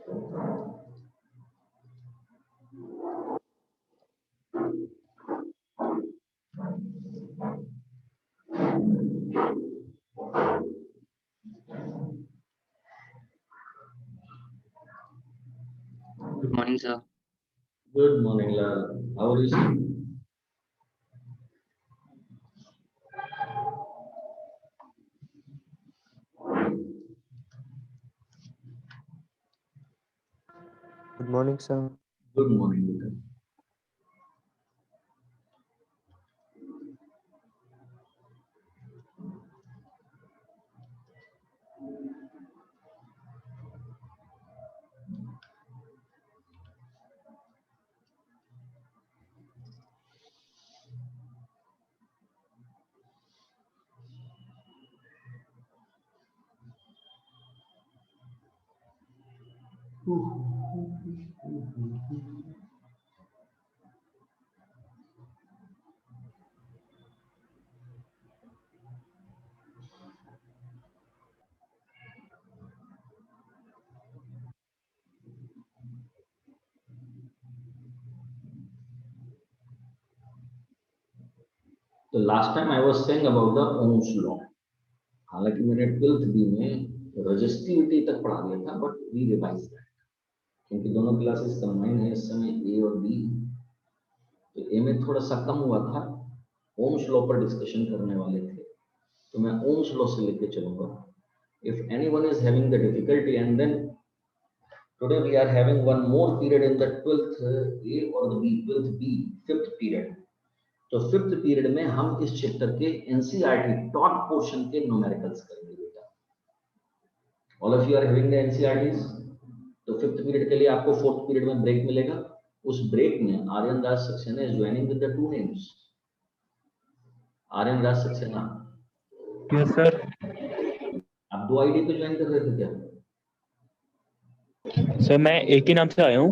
Good morning, sir. Good morning, Lal. How are you, sir? Good morning, sir. Good morning, Vita. तो last time I was saying about the Ohm's law. हालांकि मैंने 12th B में resistivity तक पढ़ा दिया था, but we revise that क्योंकि दोनों क्लासेस कंबाइन है इस समय, ए और बी। तो ए में थोड़ा सा कम हुआ था, ओम्स लॉ पर डिस्कशन करने वाले थे, तो मैं ओम्स लॉ से लेके चलूंगा। If anyone is having the difficulty, and then today we are having one more period in the 12th A और the B, 12th B, 5th period. तो 5th पीरियड में हम इस चैप्टर के एनसीईआरटी टॉप पोर्शन के numericals करेंगे बेटा। All of you are having the NCERTs. तो 5th पीरियड के लिए आपको 4th पीरियड में ब्रेक मिलेगा। उस ब्रेक में Aryan Das Saxena is joining with the 2 names. Aryan Das Saxena, yes sir. आप 2 आईडी पे ज्वाइन कर रहे थे क्या? सर मैं एक ही नाम से आया हूँ।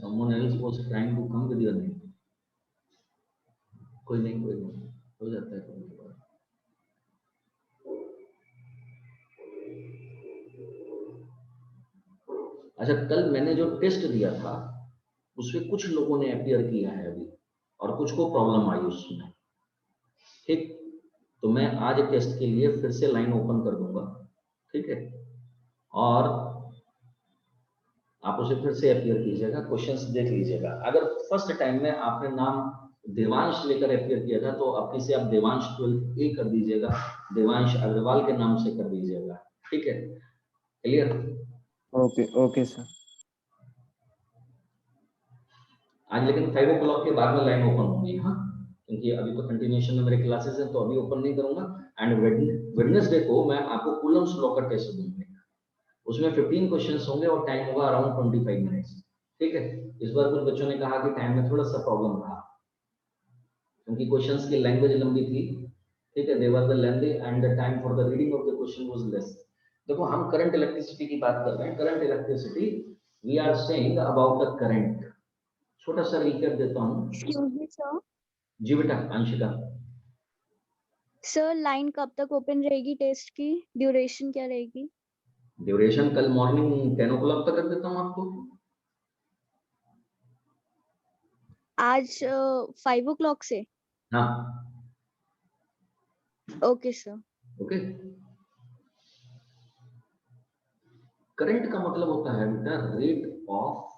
Someone else was trying to come with your name. कोई नहीं, हो जाता है कभी कभार। अच्छा, कल मैंने जो टेस्ट दिया था उसमें कुछ लोगों ने अपीयर किया है अभी, और कुछ को प्रॉब्लम आई उसमें। ठीक, तो मैं आज टेस्ट के लिए फिर से लाइन ओपन कर दूंगा, ठीक है? और आप उसे फिर से अपीयर कीजिएगा, क्वेश्चंस देख लीजिएगा। अगर फर्स्ट टाइम में आपने नाम देवांश लेकर अपीयर किया था, तो अब से आप देवांश 12 ए कर दीजिएगा, देवांश अग्रवाल के नाम से कर दीजिएगा, ठीक है? क्लियर? Okay okay sir. आज लेकिन 5 o'clock के बाद में लाइन ओपन होगी, हाँ, क्योंकि अभी तो कंटिन्यूएशन में मेरे क्लासेस हैं, तो अभी ओपन नहीं करूंगा। एंड वेडनेसडे को मैं आपको कूलम्स लॉ का टेस्ट दूंगा। उसमें 15 क्वेश्चंस होंगे और टाइम होगा अराउंड 25 मिनट्स, ठीक है? इस बार कुछ बच्चों ने कहा कि टाइम में थोड़ा सा प्रॉब्लम था, क्योंकि क्वेश्चंस की लैंग्वेज लंबी थी, ठीक है? They were the lengthy and the time for the reading of the question was less. देखो, हम करंट इलेक्ट्रिसिटी की बात कर रहे हैं। Current electricity, we are saying about the current. छोटा सा रिकैप देता हूं। Excuse me sir. जी बेटा, अंशिका। सर लाइन कब तक ओपन रहेगी टेस्ट की? ड्यूरेशन क्या रहेगी? ड्यूरेशन कल मॉर्निंग 10 o'clock तक कर देता हूं आपको। आज 5 o'clock से? हाँ, ओके सर। ओके। करंट का मतलब होता है बेटा rate of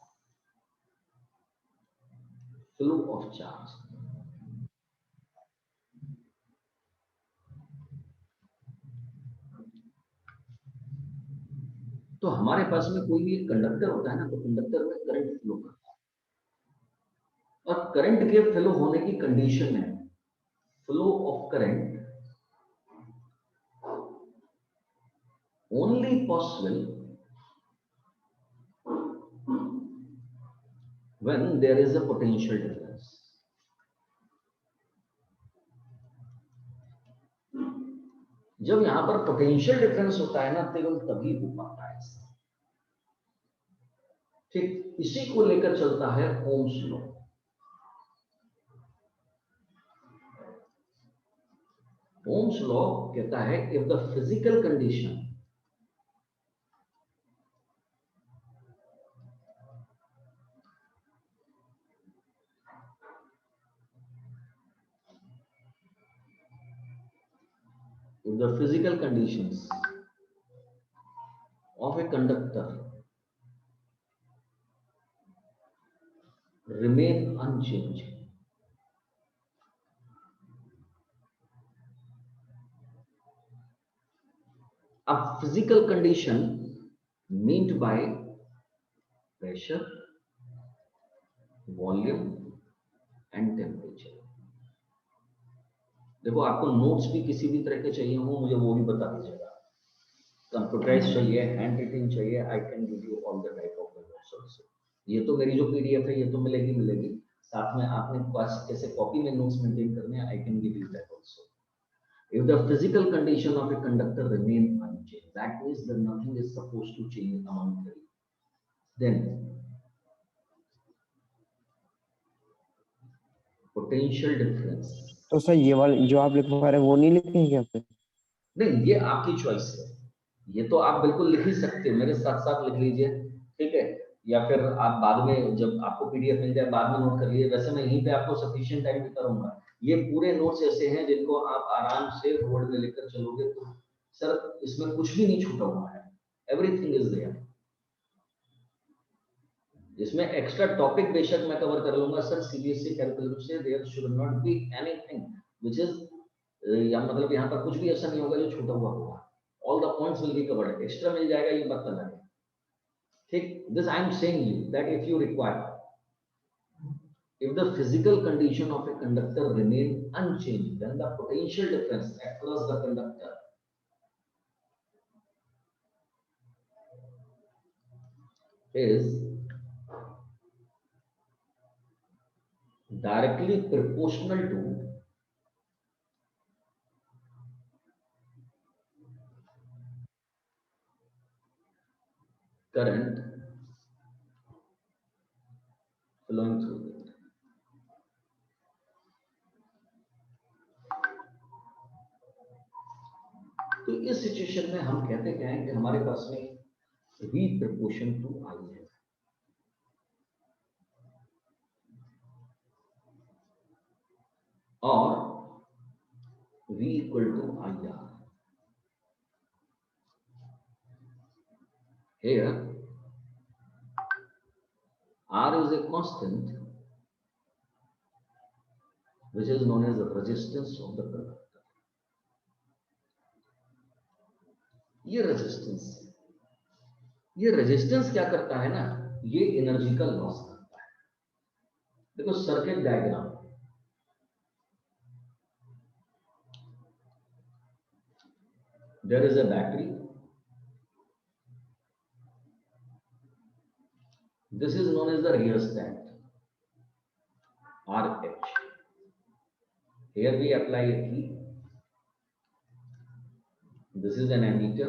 flow of charge. तो हमारे पास में कोई भी कंडक्टर होता है ना, तो कंडक्टर में करंट फ्लो करता है, और करंट के फ्लो होने की कंडीशन है flow of current only possible when there is a potential difference. जब यहां पर पोटेंशियल डिफरेंस होता है ना, केवल तभी हो पाता है। ठीक, इसी को लेकर चलता है ओम्स लॉ। ओम्स लॉ कहता है if the physical condition if the physical conditions of a conductor remain unchanged, a physical condition meant by pressure, volume and temperature. देखो, आपको नोट्स भी किसी भी तरह के चाहिए हो, मुझे वो भी बता दीजिएगा. कंप्यूटराइज चाहिए, हैंड राइटिंग चाहिए, I can give you all the type of notes also. ये तो मेरी जो पीडीएफ है ये तो मिलेगी. साथ में आपने पास कैसे कॉपी में नोट्स मेंटेन करने हैं, I can give you that also. If the physical condition of a conductor remain unchanged, that means that nothing is supposed to change among them. Then potential difference. तो sir ये वाले जो आप लिखवा रहे हैं वो नहीं लिखेंगे क्या पे? नहीं, ये आपकी चॉइस है. ये तो आप बिल्कुल लिख ही सकते हैं, मेरे साथ साथ लिख लीजिए, ठीक है. या फिर आप बाद में जब आपको पीडीएफ मिल जाए बाद में नोट कर लीजिए. वैसे मैं यहीं पे आपको सफिशिएंट टाइम भी करूंगा. ये पूरे नोट्स ऐसे हैं जिनको आप आराम से बोर्ड में लेकर चलोगे तो सर इसमें कुछ भी नहीं छूटा हुआ है. Everything is there. इसमें एक्स्ट्रा टॉपिक बेशक मैं कवर कर लूंगा सर. सीबीएसई कैलकुलम से there should not be anything which is या मतलब यहाँ पर कुछ भी ऐसा नहीं होगा जो छूटा हुआ होगा. All the points will be covered. Extra मिल जाएगा ये बात अलग है, ठीक. This I am saying you that if you require, if the physical condition of a conductor remain unchanged, then the potential difference across the conductor is directly proportional to current flowing through it. तो इस situation में हम कहते क्या हैं कि हमारे पास में v proportion to I है. और v equal to IR. Here R is a constant which is known as the resistance of the conductor. ये रेजिस्टेंस क्या करता है ना, ये एनर्जी का लॉस करता है. देखो circuit diagram, there is a battery, this is known as the rheostat RH. Here we apply a key. This is an ammeter.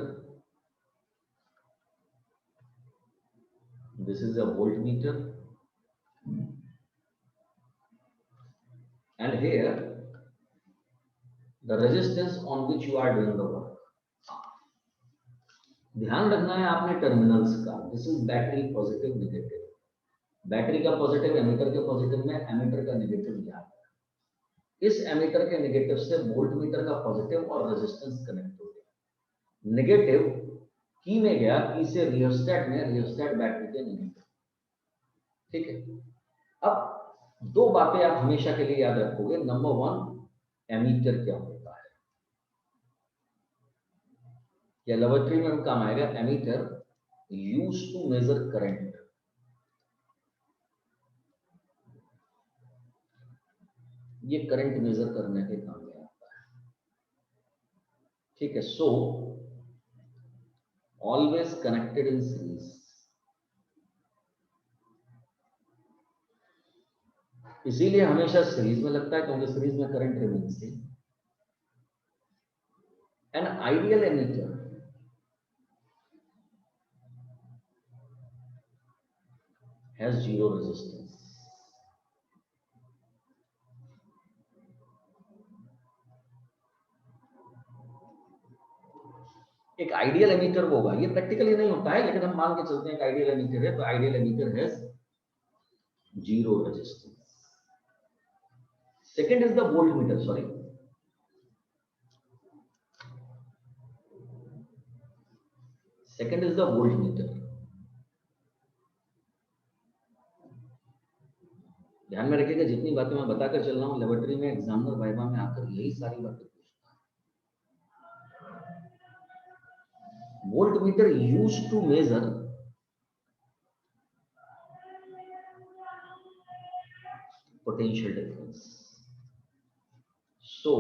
This is a voltmeter. And here, the resistance on which you are doing the work. ध्यान रखना है आपने terminals का. This is battery positive negative. Battery का positive ammeter के positive में, ammeter का negative यहाँ. इस एमीटर के नेगेटिव से वोल्टमीटर का पॉजिटिव और रेजिस्टेंस कनेक्ट हो गया. नेगेटिव की में गया, की से रियोस्टेट में, रियोस्टेट बैटरी के नेगेटिव. ठीक है. अब दो बातें आप हमेशा के लिए याद रखोगे. नंबर वन, एमीटर क्या होता है, या लेबोरेटरी में काम आएगा. Ammeter used to measure current. ये करंट मेजर करने के काम में आता है. ठीक है. So always connected in series. इसीलिए हमेशा सीरीज में लगता है क्योंकि सीरीज में current remain same. An ideal ammeter has zero resistance. एक आइडियल एमीटर होगा, ये प्रैक्टिकली नहीं होता है लेकिन हम मान के चलते हैं कि आइडियल एमीटर है, तो ideal ammeter has zero resistance. Second is the voltmeter. Sorry, second is the voltmeter. ध्यान में रखिएगा, जितनी बातें मैं बताकर चल रहा हूँ लेबोरेटरी में एग्जामिनर वाइवा में आकर यही सारी बातें पूछता है। Voltmeter used to measure potential difference. So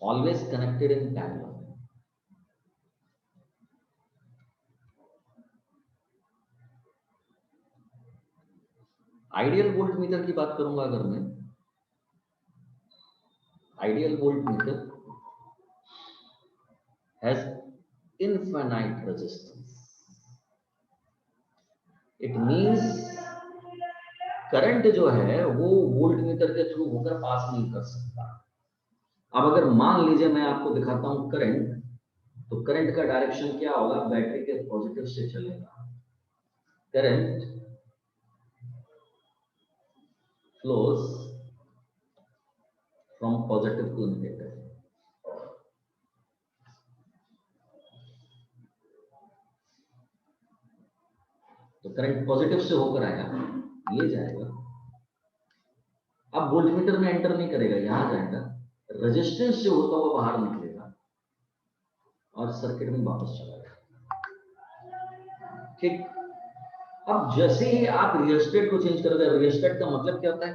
always connected in parallel. Ideal voltmeter की बात करूंगा अगर मैं, ideal voltmeter has infinite resistance. It means current जो है वो वोल्ट मीटर के थ्रू होकर पास नहीं कर सकता। अब अगर मान लीजिए मैं आपको दिखाता हूं करंट, तो करंट का डायरेक्शन क्या होगा, बैटरी के पॉजिटिव से चलेगा। Current flows from positive to negative. तो करंट पॉजिटिव से होकर आया, ये जाएगा, अब वोल्टमीटर में एंटर नहीं करेगा, यहां जाएगा, रेजिस्टेंस से होता हुआ बाहर निकलेगा और सर्किट में वापस चला जाएगा। ठीक। अब जैसे ही आप रियोस्टेट को चेंज करोगे, रियोस्टेट का मतलब क्या होता है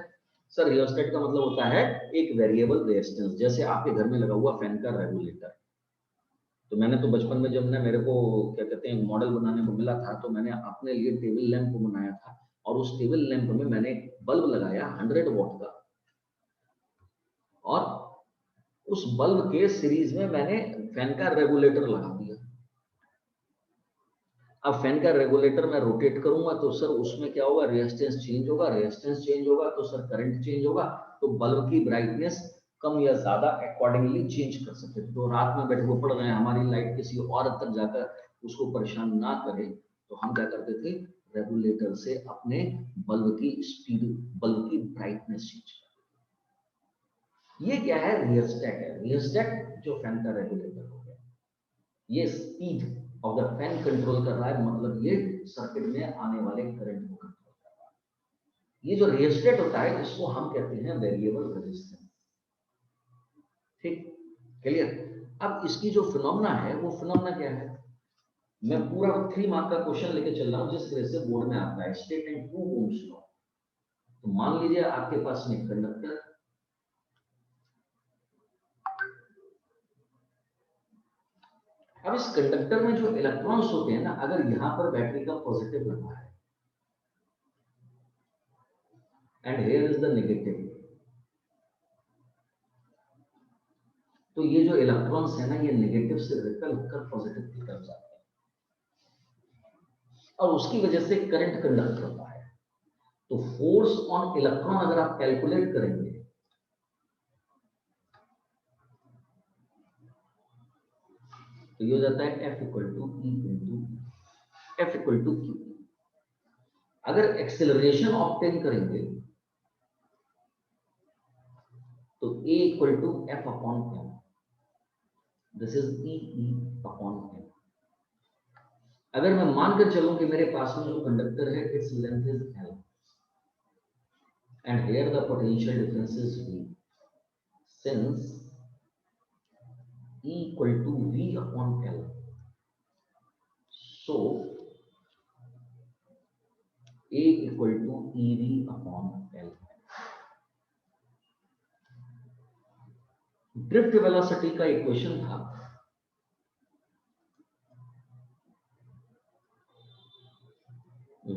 सर? रियोस्टेट का मतलब होता है एक वेरिएबल रेजिस्टेंस। जैसे आपके घर में लगा हुआ फैन का रेगुलेटर, तो मैंने तो बचपन में जब मेरे को क्या कहते हैं मॉडल बनाने को मिला था, तो मैंने अपने लिए टेबल लैंप को बनाया था, और उस टेबल लैंप में मैंने बल्ब लगाया 100 वॉट का, और उस बल्ब के सीरीज में मैंने फैन का रेगुलेटर लगा दिया। अब फैन का रेगुलेटर मैं रोटेट करूंगा तो सर उसमें क्या होगा, रेजिस्टेंस चेंज होगा, रेजिस्टेंस चेंज होगा तो सर करंट चेंज होगा, तो बल्ब की ब्राइटनेस कम या ज्यादा अकॉर्डिंगली चेंज कर सकते हैं। तो रात में बैठे हुए पढ़ रहे हैं, हमारी लाइट किसी और तक जाकर उसको परेशान ना करे, तो हम क्या करते थे, रेगुलेटर से अपने बल्ब की स्पीड, बल्ब की ब्राइटनेस चेंज कर। ये क्या है, रियोस्टेट है। रियोस्टेट जो फैन का रेगुलेटर हो गया, ये speed of the fan control कर रहा है, मतलब ये सर्किट में आने वाले करंट को कंट्रोल कर रहा है। ये जो रियोस्टेट होता है इसको हम कहते हैं वेरिएबल रेजिस्टेंस। ठीक, क्लियर? अब इसकी जो फिनोमेना है वो फिनोमेना क्या है, मैं पूरा 3 मार्क का क्वेश्चन लेके चल रहा हूं जिस तरह से बोर्ड में आता है, स्टेट एंड 2 ओम्स लॉ। तो मान लीजिए आपके पास में कंडक्टर, अब इस कंडक्टर में जो इलेक्ट्रॉन्स होते हैं ना, अगर यहां पर बैटरी का पॉजिटिव लगा है and here is the negative, तो ये जो इलेक्ट्रॉन्स है ना, ये नेगेटिव से रिपेल होकर पॉजिटिव की तरफ जाते हैं, और उसकी वजह से करंट कंडक्ट होता है। तो फोर्स ऑन इलेक्ट्रॉन अगर आप कैलकुलेट करेंगे, तो ये हो जाता है F equal to E into F equal to Q। अगर एक्सेलरेशन ऑब्टेन करेंगे तो A equal to F upon M, this is E upon M। अगर मैं मानकर चलूं कि मेरे पास में जो कंडक्टर है its length is L and here the potential difference is V, since E equal to V upon L, so A equal to EV upon L। Drift velocity का इक्वेशन था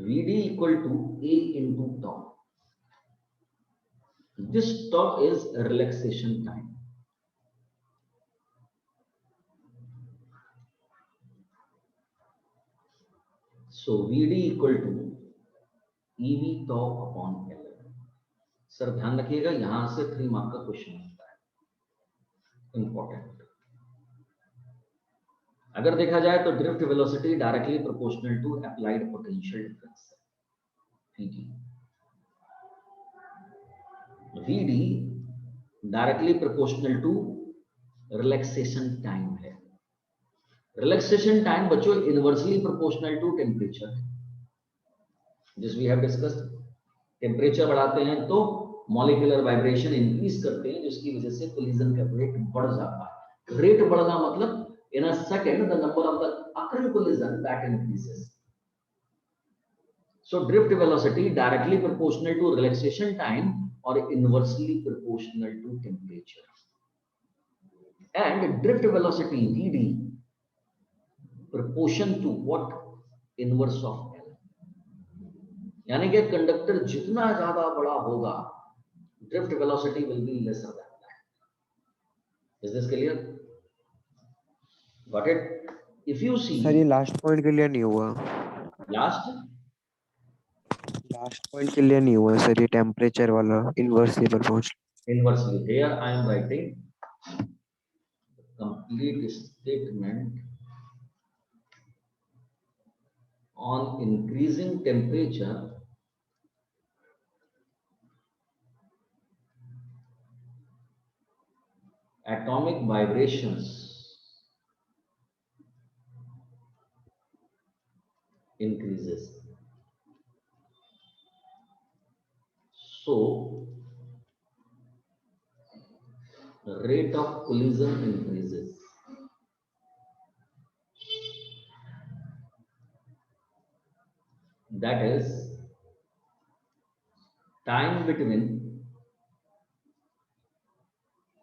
Vd equal to A into tau। This tau is relaxation time। So Vd equal to EV tau upon L। Sir ध्यान रखिएगा, यहां से 3 mark का question आता है, important. अगर देखा जाए तो drift velocity directly proportional to applied potential difference है, Vd directly proportional to relaxation time है। रिलैक्सेशन टाइम बच्चों इनवर्सली प्रोपोर्शनल टू टेम्परेचर, जिस वी हैव डिस्कस्ड। टेम्परेचर बढ़ाते हैं तो मॉलिक्यूलर वाइब्रेशन इंक्रीज करते हैं, जिसकी वजह से कोलिजन का रेट बढ़ जाता है। रेट बढ़ना मतलब in a second the number of the occurring collision that increases. So drift velocity directly proportional to relaxation time or inversely proportional to temperature. And drift velocity vd proportion to what? Inverse of L. यानी कि conductor जितना ज्यादा बड़ा होगा, drift velocity will be lesser than that. Is this clear? Got it? If you see sir ये last point clear नहीं हुआ। last point clear नहीं हुआ सर, ये टेम्परेचर वाला inversely proportional. inversely, here I am writing complete statement on increasing temperature atomic vibrations increases. So the rate of collision increases. That is time between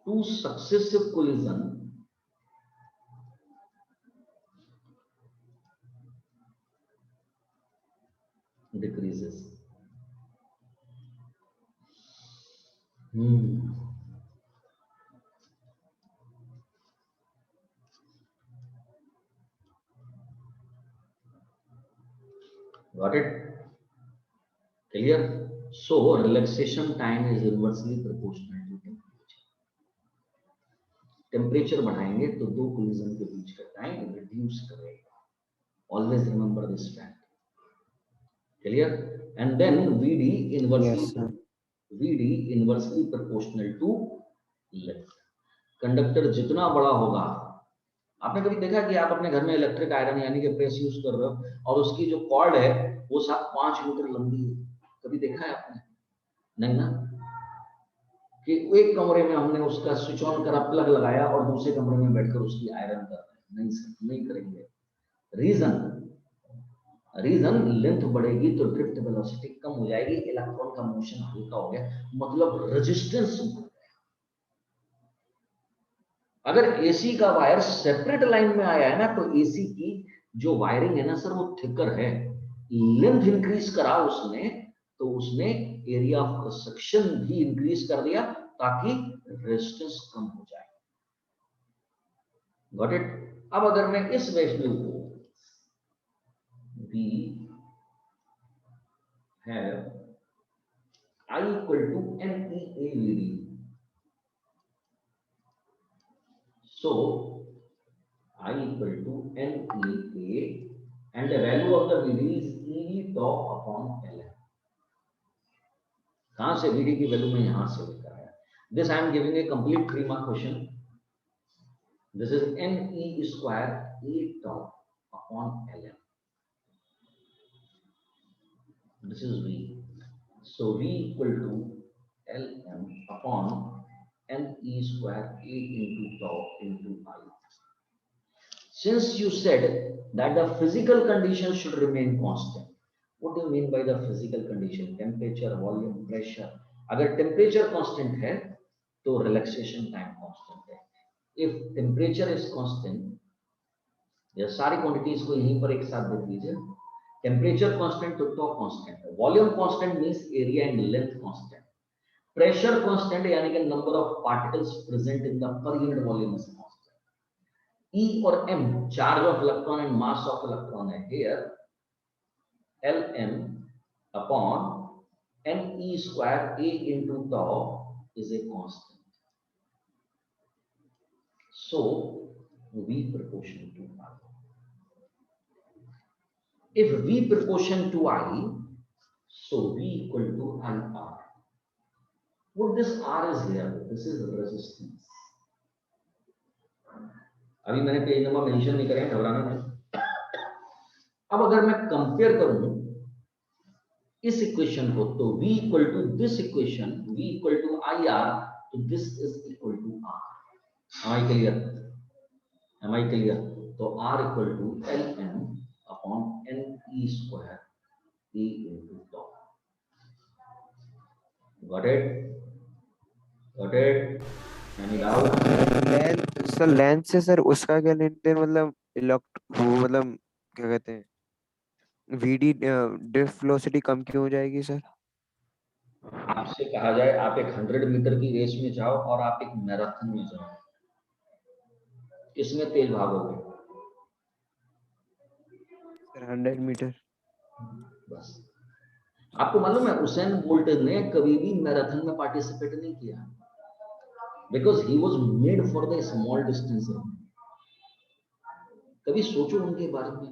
two successive collision decreases. Got it? Clear? So relaxation time is inversely proportional to temperature. Temperature बढ़ाएंगे तो दो collision के बीच का time reduce करेगा. Always remember this fact. Clear? And then VD inversely proportional to length. Conductor जितना बड़ा होगा, आपने कभी देखा कि आप अपने घर में इलेक्ट्रिक आयरन यानी कि प्रेस यूज कर रहे हो और उसकी जो कॉर्ड है वो 5 मीटर लंबी है? कभी देखा है आपने? नहीं ना, कि एक कमरे में हमने उसका स्विच ऑन करा, प्लग लगाया और दूसरे कमरे में बैठकर उसकी आयरन कर रहे हैं. नहीं सर, नहीं करेंगे. रीजन लेंथ बढ़ेगी तो ड्रिफ्ट वेलोसिटी कम हो जाएगी, इलेक्ट्रॉन का मोशन हल्का हो गया, मतलब रेजिस्टेंस बढ़ गया. अगर एसी का वायर सेपरेट लाइन में आया है ना, तो एसी की जो वायरिंग है ना सर वो थिकर है. लेंथ इंक्रीज करा उसने, तो उसने एरिया ऑफ क्रॉस सेक्शन भी इंक्रीज कर दिया ताकि रेजिस्टेंस कम हो जाए. Got it? अब अगर मैं इस वैल्यू को we have I equal to NEAVD. So I equal to NEA and the value of the VD is EV tau upon LM. कहां से VD की वैल्यू में यहां से लेकर आया. This I am giving a complete 3-mark question. This is NE square E tau upon LM. This is V. So V equal to Lm upon Ne square A into tau into I. Since you said that the physical condition should remain constant, what do you mean by the physical condition? Temperature, volume, pressure. अगर temperature constant है तो relaxation time constant है. If temperature is constant, ये सारी quantities को यहीं पर एक साथ देख लीजिए. Temperature constant तो tau constant है. Volume constant means area and length constant. Pressure constant यानी कि number of particles present in the per unit volume is constant. E और M charge of electron and mass of electron है. Here Lm upon Ne square A into tau is a constant. So V proportional to I. If V proportion to I, so V equal to IR. What this R is here? This is resistance. अभी मैंने page number mention नहीं करे, घबराना नहीं। अब अगर मैं compare करूं इस इक्वेशन को, तो v equal to this equation, v equal to I R, तो this is equal to R. Am I clear? Am I clear? तो r equal to L M upon N E square e into tau। Got it? Got it? Any doubt? Length sir, length से sir उसका क्या लेन then, मतलब वो मतलब क्या कहते हैं, वीडी ड्रिफ्ट वेलोसिटी कम क्यों हो जाएगी सर? आपसे कहा जाए आप एक 100 मीटर की रेस में जाओ और आप एक मैराथन में जाओ, किसमें तेज भागोगे? Sir 100 metre. बस। आपको मालूम है उसेन बोल्ट ने कभी भी मैराथन में पार्टिसिपेट नहीं किया, because he was made for the small distance. कभी सोचो उनके बारे में।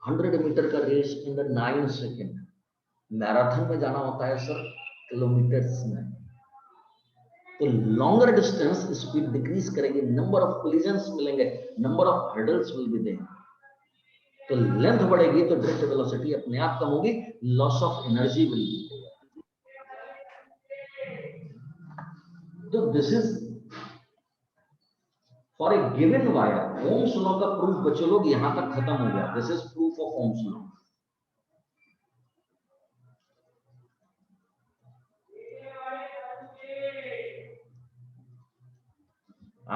100 मीटर का race in the 9 second. Marathon में जाना होता है सर किलोमीटर्स में। तो लॉन्गर डिस्टेंस स्पीड डिक्रीज करेंगे, नंबर ऑफ कोलिजन्स मिलेंगे, number of hurdles will be there. तो लेंथ बढ़ेगी तो ड्रिफ्ट वेलोसिटी अपने आप कम होगी, loss of energy will be. तो this is for a given wire. Ohm's law का प्रूफ बच्चे लोग यहां तक खत्म हो गया। This is proof of Ohm's law.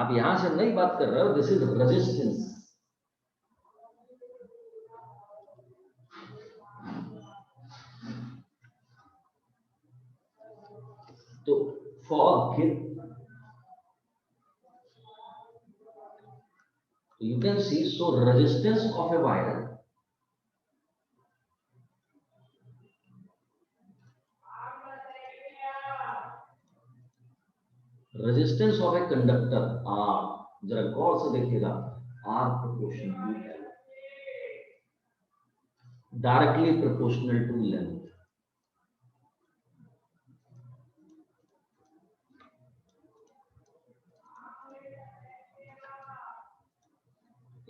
आप यहां से नई बात कर रहे हो, दिस इज रेजिस्टेंस। तो for you can see, so resistance of a wire resistance of a conductor R, जरा गौर से देखिएगा, R proportional to L, directly proportional to length।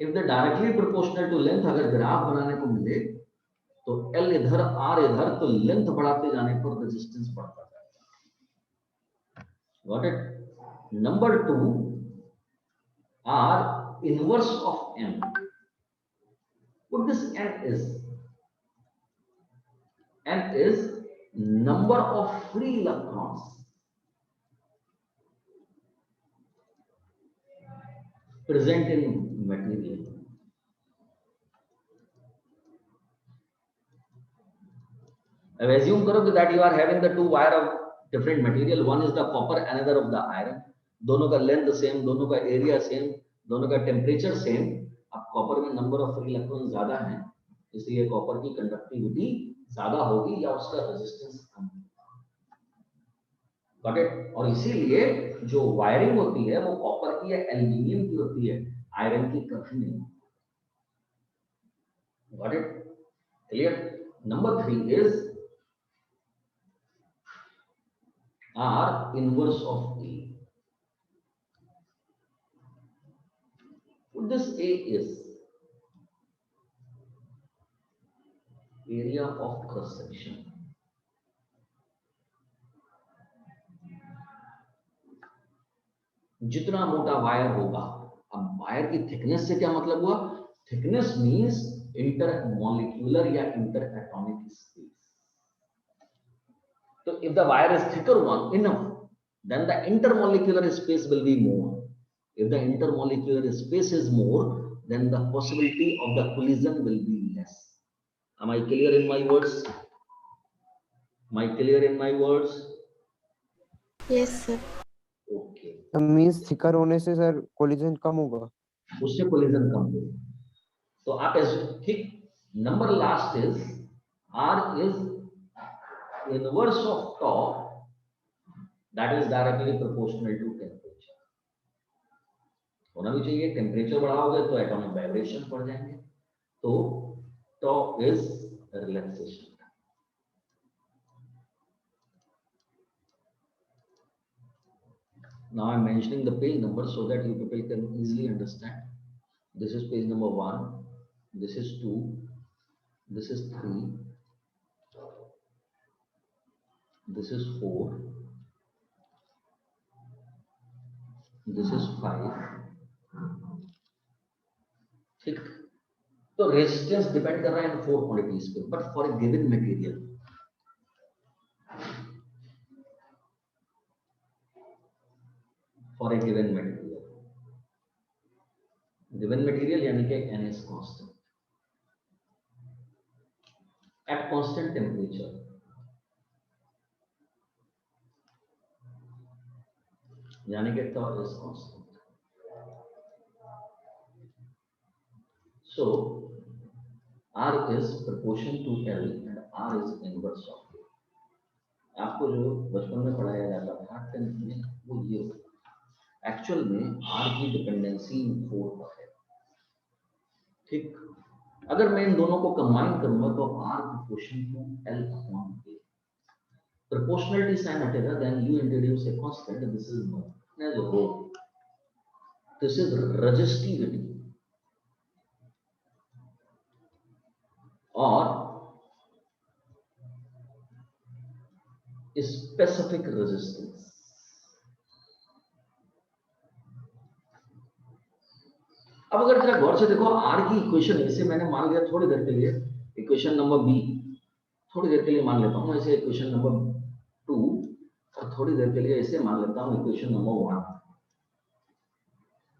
if the directly proportional to length अगर graph बनाने को मिले तो L इधर R इधर, तो लेंथ बढ़ाते जाने पर रेजिस्टेंस बढ़ता जाएगा। Got it? Number 2, R inverse of N। What this N is? N is number of free electrons present in material। अब assume करो कि that you are having the two wire of different material, one is the copper, another of the iron। दोनों का length same, दोनों का area same, दोनों का temperature same. अब कॉपर में नंबर ऑफ फ्री इलेक्ट्रॉन ज्यादा है, इसलिए कॉपर की कंडक्टिविटी ज्यादा होगी या उसका रेजिस्टेंस कम होगा। Got it? और इसीलिए जो वायरिंग होती है वो कॉपर की या एल्यूमिनियम की होती है, आयरन की कभी नहीं। Got it? Clear? Number 3 is R inverse of A। What this A is? Area of cross section। जितना मोटा वायर होगा, अब वायर की थिकनेस से क्या मतलब हुआ? थिकनेस मींस इंटरमॉलिक्यूलर या inter atomic space. So if the wire is thicker one enough, then the intermolecular space will be more। If the intermolecular space is more, then the possibility of the collision will be less। Am I clear in my words? Am I clear in my words? Yes, sir. Okay। Means thicker होने से sir collision कम होगा? उससे collision कम होगा। तो आप ठीक, number last is R is inverse of tau, that is directly proportional to temperature। होना भी चाहिए, टेम्परेचर बढ़ाओगे तो एटॉमिक वाइब्रेशन बढ़ जाएंगे। तो tau is relaxation। Now I'm mentioning the page number so that you people can easily understand। This is page number 1, this is 2, this is 3, this is 4, this is 5. ठीक, तो resistance depend कर रहा है इन 4 quantities पे, but for a given material, for a given material यानी कि n is constant at constant temperature, यानी कि tau is constant. So R is proportion to L and R is inverse of L. आपको जो बचपन में पढ़ाया जाता था 10th में, वो ये होता है. एक्चुअल में R की डिपेंडेंसी 4 पर है. ठीक, अगर मैं इन दोनों को कंबाइन करूंगा तो R proportion to L upon A. Proportionality sign हटेगा, then you introduce a constant. This is known as rho. This is resistivity or specific resistance. अब अगर जरा गौर से देखो, R की इक्वेशन ऐसे मैंने मान लिया थोड़ी देर के लिए इक्वेशन नंबर B, थोड़ी देर के लिए मान लेता हूँ ऐसे इक्वेशन नंबर 2, और थोड़ी देर के लिए ऐसे मान लेता हूँ इक्वेशन नंबर 1.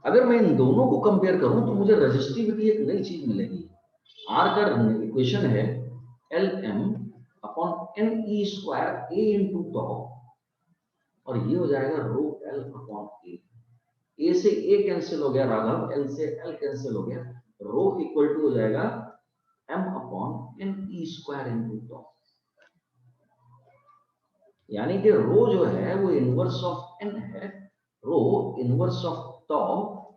अगर मैं इन दोनों को कंपेयर करूं तो मुझे रेजिस्टिविटी एक नई चीज मिलेगी. R का इक्वेशन है Lm upon Ne square A into tau, और ये हो जाएगा रो L अपॉन A. A से A कैंसिल हो गया राघव, L से L कैंसिल हो गया, रो इक्वल टू हो जाएगा M upon Ne square into tau. यानी कि रो जो है वो इनवर्स ऑफ n है, रो इनवर्स ऑफ tau,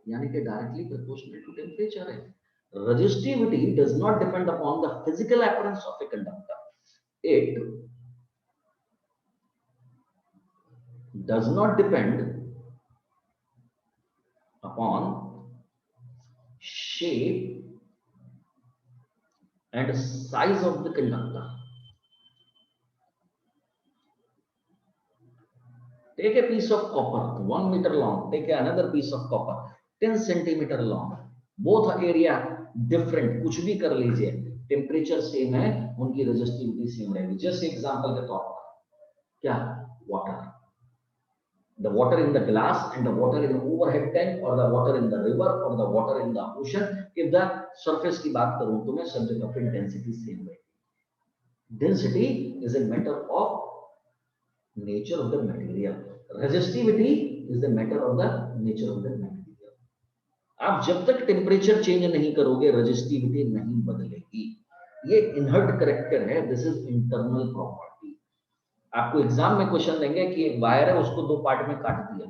यानी कि डायरेक्टली प्रोपोर्शनल टू टेम्परेचर है. Resistivity does not depend upon the physical appearance of a conductor. It does not depend upon shape and size of the conductor. Take a piece of copper 1 meter long, take another piece of copper 10 centimeter long, both area different, कुछ भी कर लीजिए, temperature same है, उनकी resistivity same रहेगी. Just example के तौर पर क्या, water, the water in the glass and the water in the overhead tank or the water in the river or the water in the ocean, if the surface की बात करूं तो मैं सब जगह पे डेंसिटी सेम रहेगी. Density is a matter of nature of the material, resistivity is the matter of the nature of the material. आप जब तक टेम्परेचर चेंज नहीं करोगे रेजिस्टिविटी नहीं बदलेगी. ये इनहर्ट कैरेक्टर है, दिस इज इंटरनल प्रॉपर्टी. आपको एग्जाम में क्वेश्चन देंगे कि एक वायर है, उसको 2 पार्ट में काट दिया,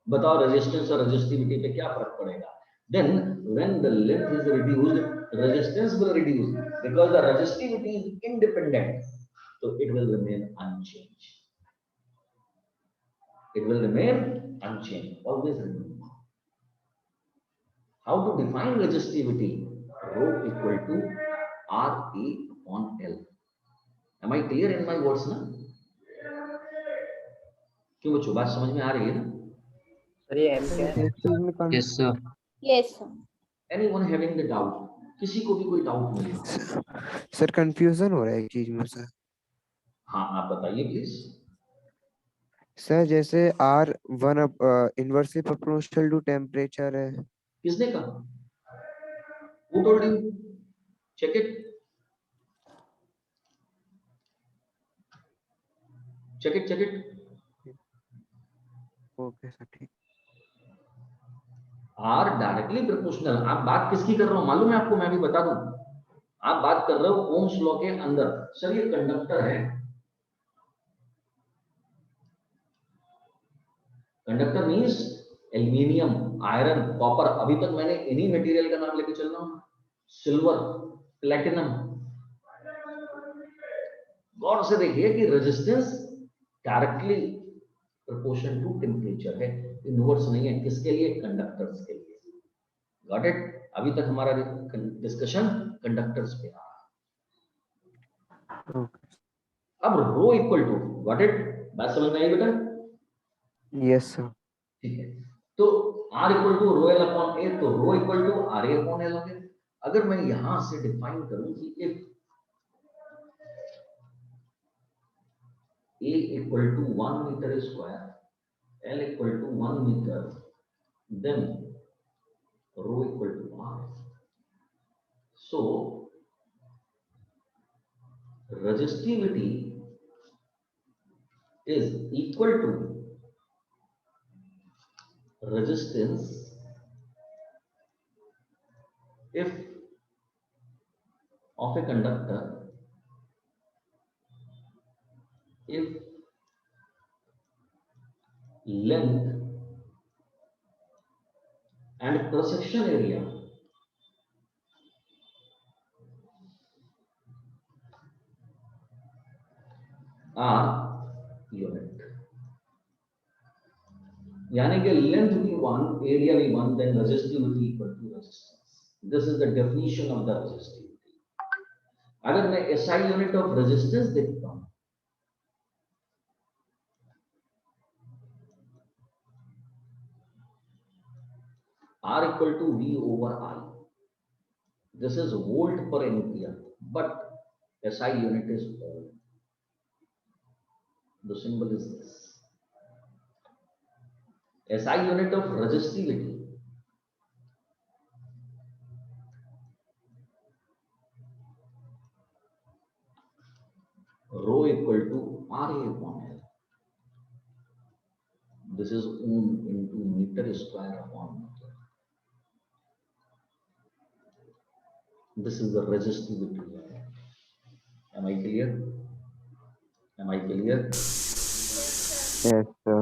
बताओ रेजिस्टेंस और रेजिस्टिविटी पे क्या फर्क पड़ेगा. Then when the length is reduced, resistance will reduce because the resistivity is independent, so it will remain unchanged. It will remain unchanged. Always remember. How to define resistivity? Rho equal to Ra upon L. Am I clear in my words now? क्यों बच्चों, बात समझ में आ रही है ना? Sir ये M क्या है? Yes sir. Yes, sir. Anyone having the doubt? किसी को भी कोई डाउट नहीं? सर कंफ्यूजन हो रहा है एक चीज में सर. हाँ, आप बताइए प्लीज. सर जैसे R1 inversely proportional to temperature है. किसने कहा? Who told you? Check it. Check it. Check it. Okay sir, ठीक. R directly proportional. आप बात किसकी कर रहे हो मालूम है आपको? मैं भी बता दूं. आप बात कर रहे हो ओम्स लॉ के अंदर. सर ये कंडक्टर है, conductor means aluminium, iron, copper. अभी तक मैंने इन्हीं मटेरियल का नाम लेके चल रहा हूं. Silver, platinum. गौर से देखिए कि resistance directly proportion to temperature है, इनवर्स नहीं है. किसके लिए? कंडक्टर्स के लिए. Got it? अभी तक हमारा डिस्कशन कंडक्टर्स पे आ रहा है। अब rho equal to, got it? बात समझ में आई बेटा? Yes sir. ठीक है, तो r equal to rho L upon A, तो rho equal to R A upon L हो गया। अगर मैं यहां से डिफाइन करूं कि if a equal to 1 metre square, l equal to 1 metre, then rho equal to r। So resistivity is equal to resistance if of a conductor if length and cross section area are unit। यानी कि length भी 1, area भी 1, then resistivity equal to resistance। this is the definition of the resistivity। अगर मैं SI unit of resistance देखता हूं, R equal to V over I, this is volt per ampere, but SI unit is ohm। the symbol is this। SI unit of resistivity rho equal to RA upon L, this is ohm into meter square upon meter। this is the resistivity। am I clear? am I clear? Yes sir.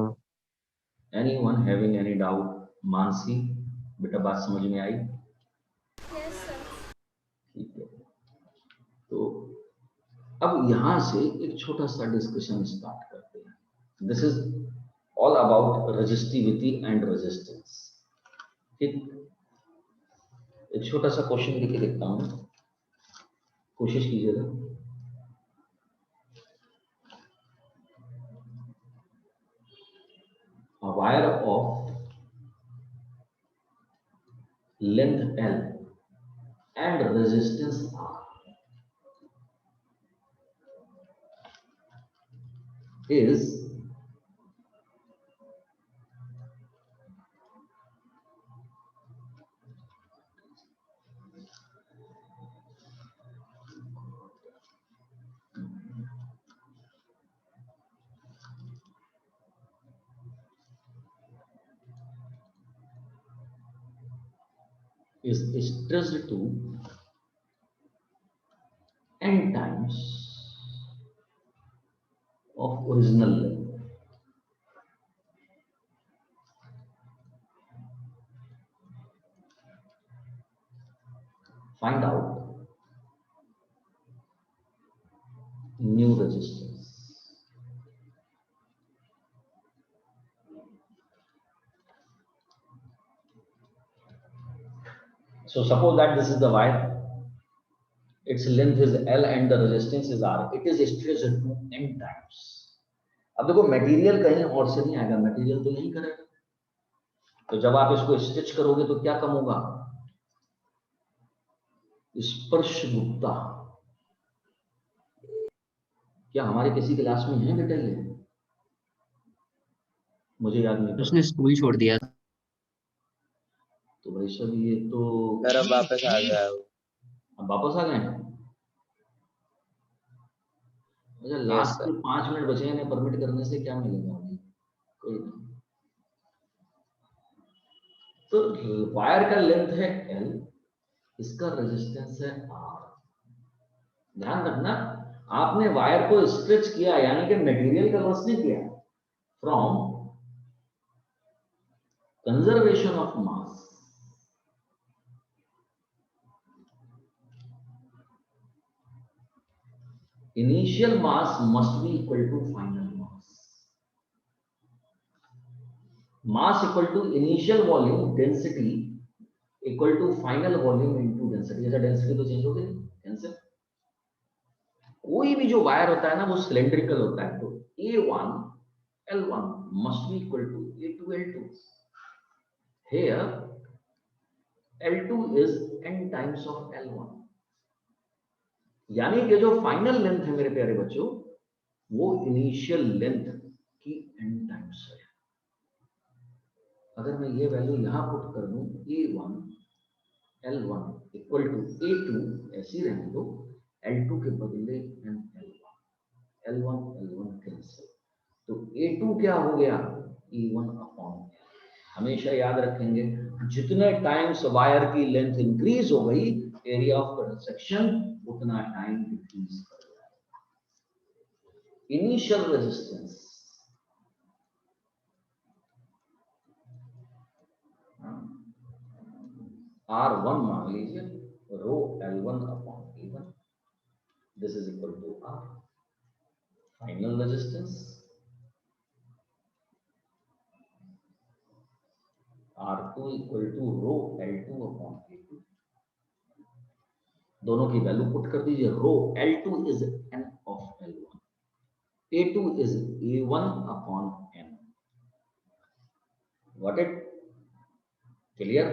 anyone having any doubt? Mansi बेटा बात समझ में आई? ठीक है, तो अब यहां से एक छोटा सा डिस्कशन स्टार्ट करते हैं। This is all about resistivity and resistance. ठीक, एक छोटा सा क्वेश्चन लिख के देखता हूं, कोशिश कीजिएगा। A wire of length L and resistance R is stressed to n times of original length। Find out new resistance। So suppose that this is the wire, its length is L and the resistance is R, it is stretched to n times। अब देखो material कहीं और से नहीं आएगा, material तो यही करेगा, तो जब आप इसको स्टिच करोगे तो क्या कम होगा? स्पर्श गुप्ता। क्या हमारे किसी क्लास में है बेटा ये? मुझे याद नहीं, उसने स्कूल छोड़ दिया। तो भाई सब ये तो सर अब वापस आ गया है वो। अब वापस आ गए। अच्छा, लास्ट के 5 मिनट बचे हैं, परमिट करने से क्या मिलेगा अभी? कोई नहीं। तो वायर का लेंथ है L, इसका रेजिस्टेंस है R। ध्यान रखना, आपने वायर को स्ट्रेच किया, यानी कि मटेरियल का लॉस नहीं किया। From conservation of mass, initial mass must be equal to final mass। mass equal to initial volume density equal to final volume into density. जैसा डेंसिटी तो चेंज हो गई कैंसिल। कोई भी जो वायर होता है ना वो सिलेंड्रिकल होता है, तो A1 L1 must be equal to A2 L2. Here L2 is n times of L1, यानी कि जो फाइनल लेंथ है मेरे प्यारे बच्चों वो इनिशियल लेंथ की n टाइम्स है। अगर मैं ये वैल्यू यहां पुट कर दूं A1 L1 equal to A2, ऐसी रहने दो, L2 के बदले n L1 कैंसिल, तो A2 क्या हो गया E1 अपॉन। हमेशा याद रखेंगे जितने टाइम्स वायर की लेंथ इंक्रीज हो गई एरिया ऑफ कट सेक्शन उतना टाइम डिक्रीज कर जाएगा। इनिशियल रेजिस्टेंस R1 मान लीजिए, rho L1 upon E1, this is equal to R। Final resistance R2 equal to rho L2 upon A2, दोनों की वैल्यू पुट कर दीजिए। Rho L2 is n of L1, A2 is A1 upon n। What it clear?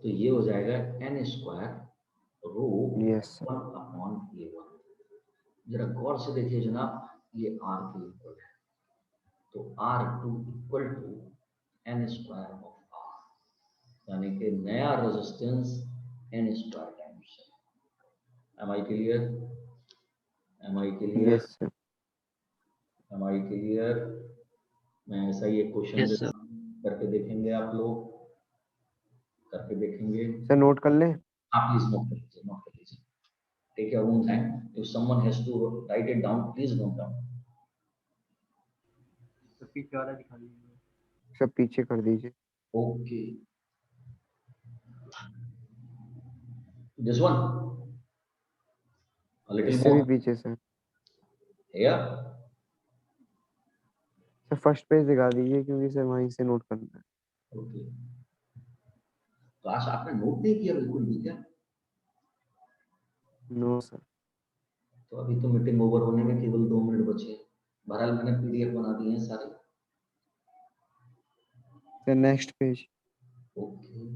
तो ये हो जाएगा n square रो yes sir. 1 upon A1। जरा गौर से देखिए जनाब, ये R के इक्वल है, तो R2 equal to n square of R, यानी कि नया रेजिस्टेंस n स्क्वायर टाइम्स है। Am I clear? Am I clear? Yes sir. Am I clear? मैं ऐसा ही एक क्वेश्चन Yes, sir. करके देखेंगे, आप लोग करके देखेंगे। सर नोट कर लें। आप प्लीज नोट कर लीजिए, नोट कर लीजिए। Take your own time, if someone has to write it down please note down. तो पीछे वाला दिखा दीजिए। सब पीछे कर दीजिए। Okay, this one a little इससे भी more पीछे sir. here। Sir first page दिखा दीजिए क्योंकि सर वहीं से नोट करना है। ओके, क्लास आपने नोट नहीं किया बिल्कुल भी क्या? No sir. तो अभी तो मीटिंग ओवर होने में केवल 2 मिनट बचे हैं। बहरहाल मैंने पीडीएफ बना दिए हैं सारे। Sir next page. Okay,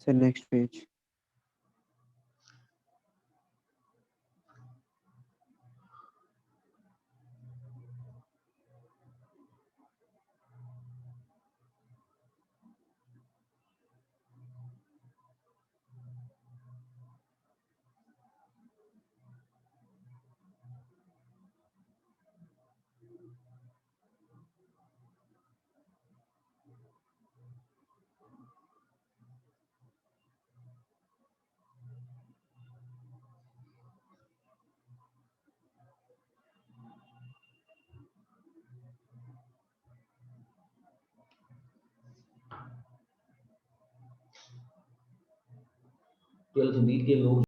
sir next page. Twelfth B के लोग